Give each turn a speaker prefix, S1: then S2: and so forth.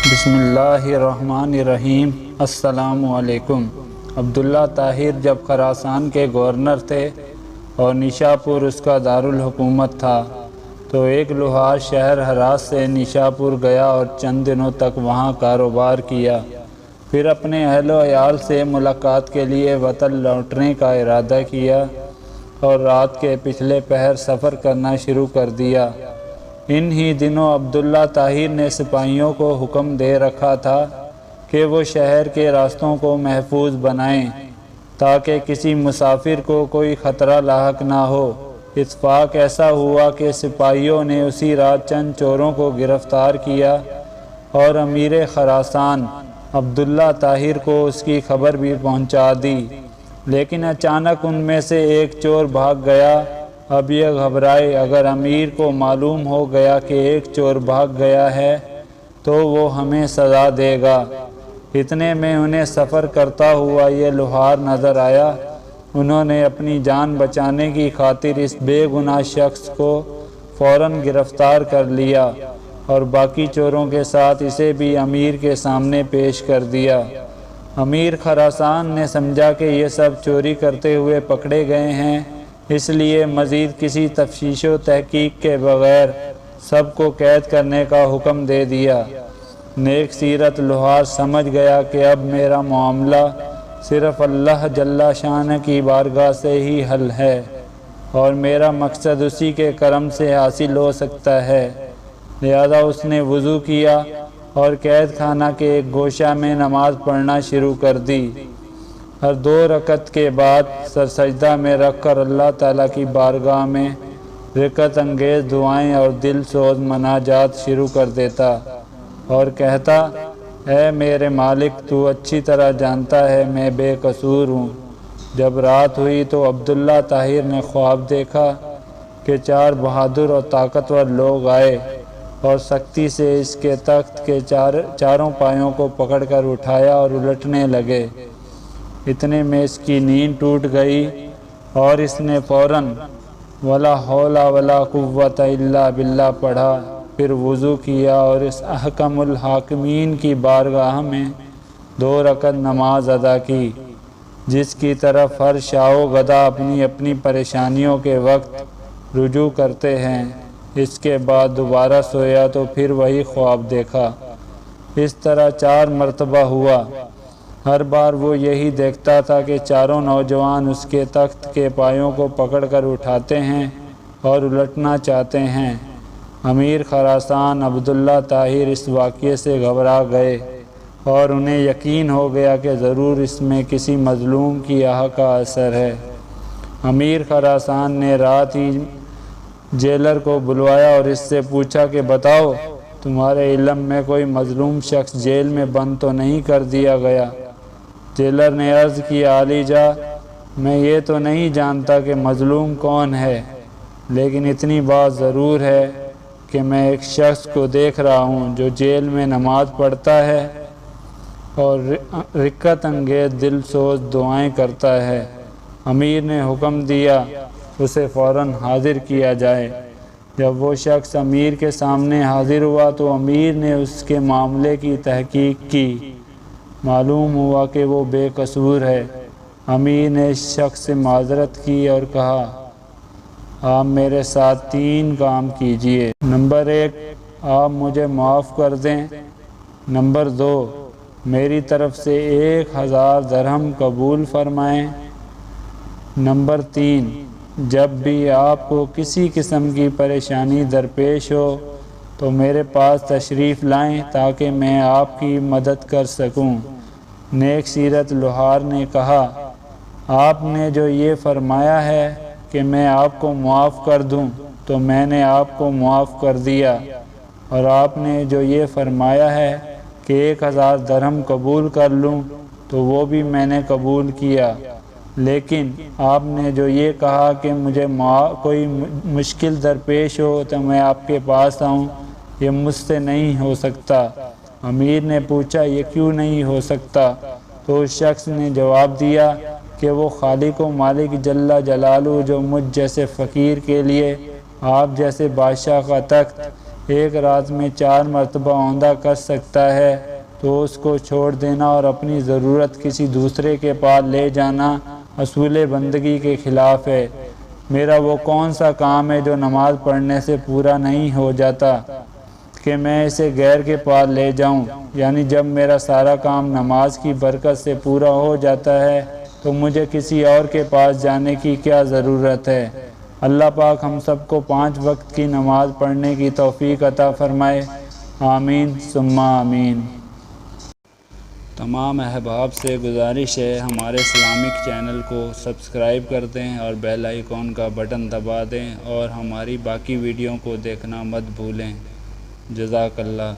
S1: بسم اللہ الرحمن الرحیم۔ السلام علیکم۔ عبداللہ طاہر جب خراسان کے گورنر تھے اور نیشاپور اس کا دارالحکومت تھا تو ایک لوہار شہر ہرات سے نیشاپور گیا اور چند دنوں تک وہاں کاروبار کیا، پھر اپنے اہل و عیال سے ملاقات کے لیے وطن لوٹنے کا ارادہ کیا اور رات کے پچھلے پہر سفر کرنا شروع کر دیا۔ ان ہی دنوں عبداللہ طاہر نے سپاہیوں کو حکم دے رکھا تھا کہ وہ شہر کے راستوں کو محفوظ بنائیں تاکہ کسی مسافر کو کوئی خطرہ لاحق نہ ہو۔ اتفاق ایسا ہوا کہ سپاہیوں نے اسی رات چند چوروں کو گرفتار کیا اور امیر خراسان عبداللہ طاہر کو اس کی خبر بھی پہنچا دی، لیکن اچانک ان میں سے ایک چور بھاگ گیا۔ اب یہ گھبرائے، اگر امیر کو معلوم ہو گیا کہ ایک چور بھاگ گیا ہے تو وہ ہمیں سزا دے گا۔ اتنے میں انہیں سفر کرتا ہوا یہ لوہار نظر آیا۔ انہوں نے اپنی جان بچانے کی خاطر اس بے گناہ شخص کو فوراً گرفتار کر لیا اور باقی چوروں کے ساتھ اسے بھی امیر کے سامنے پیش کر دیا۔ امیر خراسان نے سمجھا کہ یہ سب چوری کرتے ہوئے پکڑے گئے ہیں، اس لیے مزید کسی تفتیش و تحقیق کے بغیر سب کو قید کرنے کا حکم دے دیا۔ نیک سیرت لوہار سمجھ گیا کہ اب میرا معاملہ صرف اللہ جل شانہ کی بارگاہ سے ہی حل ہے اور میرا مقصد اسی کے کرم سے حاصل ہو سکتا ہے، لہذا اس نے وضو کیا اور قید خانہ کے ایک گوشہ میں نماز پڑھنا شروع کر دی۔ ہر 2 رکعت کے بعد سر سجدہ میں رکھ کر اللہ تعالیٰ کی بارگاہ میں رقت انگیز دعائیں اور دل سوز مناجات شروع کر دیتا اور کہتا، اے میرے مالک، تو اچھی طرح جانتا ہے میں بے قصور ہوں۔ جب رات ہوئی تو عبداللہ طاہر نے خواب دیکھا کہ 4 بہادر اور طاقتور لوگ آئے اور سختی سے اس کے تخت کے چاروں پایوں کو پکڑ کر اٹھایا اور الٹنے لگے۔ اتنے میں اس کی نیند ٹوٹ گئی اور اس نے فوراً وَلَا حَوْلَ وَلَا قُوَّةَ إِلَّا بِاللَّهِ پڑھا، پھر وضو کیا اور اس احکم الحاکمین کی بارگاہ میں 2 رکعت نماز ادا کی، جس کی طرف ہر شاہ و گدا اپنی اپنی پریشانیوں کے وقت رجوع کرتے ہیں۔ اس کے بعد دوبارہ سویا تو پھر وہی خواب دیکھا۔ اس طرح 4 مرتبہ ہوا۔ ہر بار وہ یہی دیکھتا تھا کہ چاروں نوجوان اس کے تخت کے پایوں کو پکڑ کر اٹھاتے ہیں اور الٹنا چاہتے ہیں۔ امیر خراسان عبداللہ طاہر اس واقعے سے گھبرا گئے اور انہیں یقین ہو گیا کہ ضرور اس میں کسی مظلوم کی آہ کا اثر ہے۔ امیر خراسان نے رات ہی جیلر کو بلوایا اور اس سے پوچھا کہ بتاؤ، تمہارے علم میں کوئی مظلوم شخص جیل میں بند تو نہیں کر دیا گیا؟ جیلر نے عرض کی، عالی جاں، میں یہ تو نہیں جانتا کہ مظلوم کون ہے، لیکن اتنی بات ضرور ہے کہ میں ایک شخص کو دیکھ رہا ہوں جو جیل میں نماز پڑھتا ہے اور رقت انگیز دل سوز دعائیں کرتا ہے۔ امیر نے حکم دیا اسے فوراً حاضر کیا جائے۔ جب وہ شخص امیر کے سامنے حاضر ہوا تو امیر نے اس کے معاملے کی تحقیق کی۔ معلوم ہوا کہ وہ بے قصور ہے۔ امیر نے اس شخص سے معذرت کی اور کہا، آپ میرے ساتھ 3 کام کیجئے۔ نمبر 1، آپ مجھے معاف کر دیں۔ نمبر 2، میری طرف سے 1000 درہم قبول فرمائیں۔ نمبر 3، جب بھی آپ کو کسی قسم کی پریشانی درپیش ہو تو میرے پاس تشریف لائیں تاکہ میں آپ کی مدد کر سکوں۔ نیک سیرت لوہار نے کہا، آپ نے جو یہ فرمایا ہے کہ میں آپ کو معاف کر دوں تو میں نے آپ کو معاف کر دیا، اور آپ نے جو یہ فرمایا ہے کہ 1000 درہم قبول کر لوں تو وہ بھی میں نے قبول کیا، لیکن آپ نے جو یہ کہا کہ مجھے کوئی مشکل درپیش ہو تو میں آپ کے پاس آؤں، یہ مجھ سے نہیں ہو سکتا۔ امیر نے پوچھا، یہ کیوں نہیں ہو سکتا؟ تو اس شخص نے جواب دیا کہ وہ خالق و مالک جل جلالہ جو مجھ جیسے فقیر کے لیے آپ جیسے بادشاہ کا تخت ایک رات میں 4 مرتبہ اوندھا کر سکتا ہے تو اس کو چھوڑ دینا اور اپنی ضرورت کسی دوسرے کے پاس لے جانا اصول بندگی کے خلاف ہے۔ میرا وہ کون سا کام ہے جو نماز پڑھنے سے پورا نہیں ہو جاتا کہ میں اسے غیر کے پاس لے جاؤں؟ یعنی جب میرا سارا کام نماز کی برکت سے پورا ہو جاتا ہے تو مجھے کسی اور کے پاس جانے کی کیا ضرورت ہے؟ اللہ پاک ہم سب کو 5 وقت کی نماز پڑھنے کی توفیق عطا فرمائے، آمین ثم آمین۔ تمام احباب سے گزارش ہے ہمارے اسلامک چینل کو سبسکرائب کر دیں اور بیل آئیکن کا بٹن دبا دیں اور ہماری باقی ویڈیو کو دیکھنا مت بھولیں۔ جزاک اللہ۔